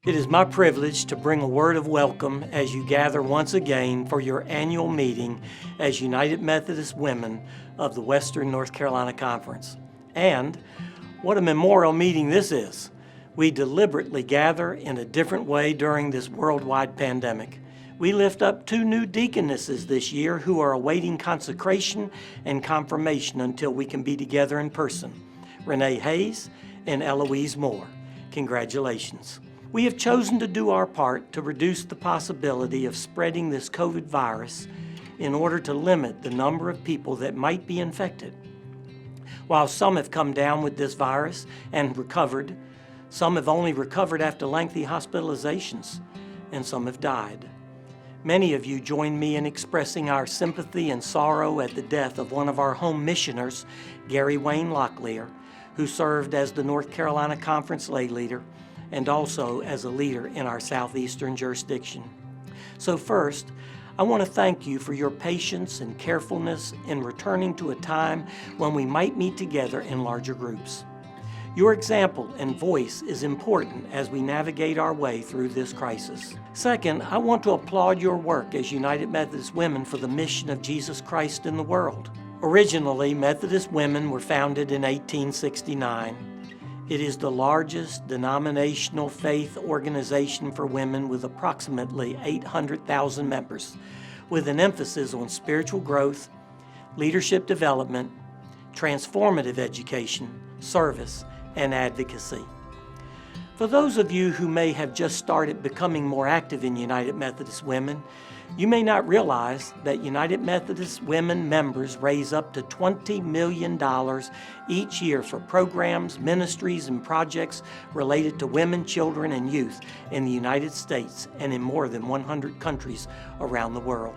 It is my privilege to bring a word of welcome as you gather once again for your annual meeting as United Methodist Women of the Western North Carolina Conference. And what a memorial meeting this is. We deliberately gather in a different way during this worldwide pandemic. We lift up 2 new deaconesses this year who are awaiting consecration and confirmation until we can be together in person. Renee Hayes and Eloise Moore. Congratulations. We have chosen to do our part to reduce the possibility of spreading this COVID virus in order to limit the number of people that might be infected. While some have come down with this virus and recovered, some have only recovered after lengthy hospitalizations, and some have died. Many of you join me in expressing our sympathy and sorrow at the death of one of our home missioners, Gary Wayne Locklear, who served as the North Carolina Conference lay leader and also as a leader in our southeastern jurisdiction. So first, I want to thank you for your patience and carefulness in returning to a time when we might meet together in larger groups. Your example and voice is important as we navigate our way through this crisis. Second, I want to applaud your work as United Methodist Women for the mission of Jesus Christ in the world. Originally, Methodist Women were founded in 1869. It is the largest denominational faith organization for women with approximately 800,000 members, with an emphasis on spiritual growth, leadership development, transformative education, service, and advocacy. For those of you who may have just started becoming more active in United Methodist Women, you may not realize that United Methodist Women members raise up to $20 million each year for programs, ministries, and projects related to women, children, and youth in the United States and in more than 100 countries around the world.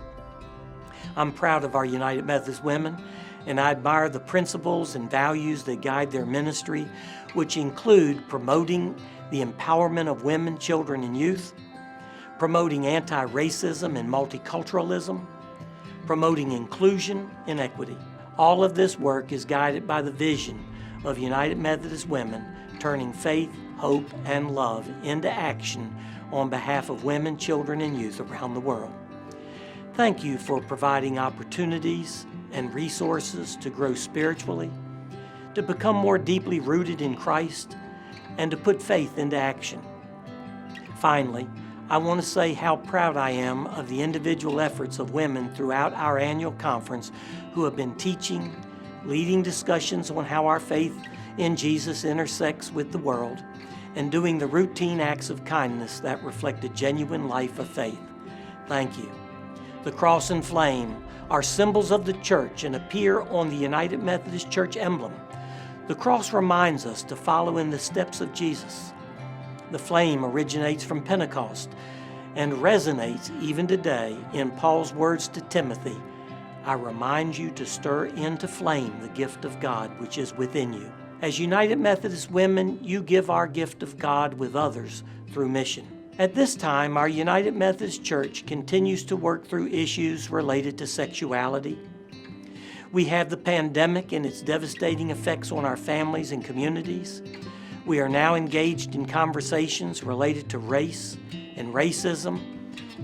I'm proud of our United Methodist Women, and I admire the principles and values that guide their ministry, which include promoting the empowerment of women, children, and youth, promoting anti-racism and multiculturalism, promoting inclusion and equity. All of this work is guided by the vision of United Methodist Women turning faith, hope, and love into action on behalf of women, children, and youth around the world. Thank you for providing opportunities and resources to grow spiritually, to become more deeply rooted in Christ, and to put faith into action. Finally, I want to say how proud I am of the individual efforts of women throughout our annual conference who have been teaching, leading discussions on how our faith in Jesus intersects with the world, and doing the routine acts of kindness that reflect a genuine life of faith. Thank you. The cross and flame are symbols of the church and appear on the United Methodist Church emblem. The cross reminds us to follow in the steps of Jesus. The flame originates from Pentecost and resonates even today in Paul's words to Timothy, "I remind you to stir into flame the gift of God which is within you." As United Methodist Women, you give our gift of God with others through mission. At this time, our United Methodist Church continues to work through issues related to sexuality. We have the pandemic and its devastating effects on our families and communities. We are now engaged in conversations related to race and racism,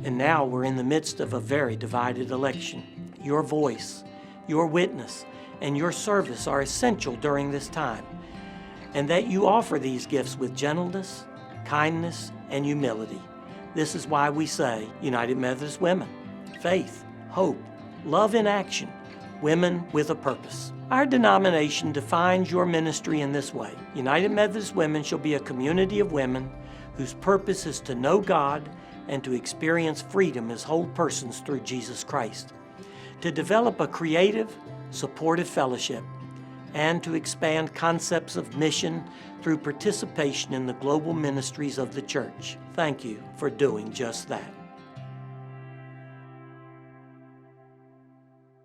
and now we're in the midst of a very divided election. Your voice, your witness, and your service are essential during this time, and that you offer these gifts with gentleness, kindness, and humility. This is why we say United Methodist Women, faith, hope, love in action, women with a purpose. Our denomination defines your ministry in this way. United Methodist Women shall be a community of women whose purpose is to know God and to experience freedom as whole persons through Jesus Christ, to develop a creative, supportive fellowship, and to expand concepts of mission through participation in the global ministries of the church. Thank you for doing just that.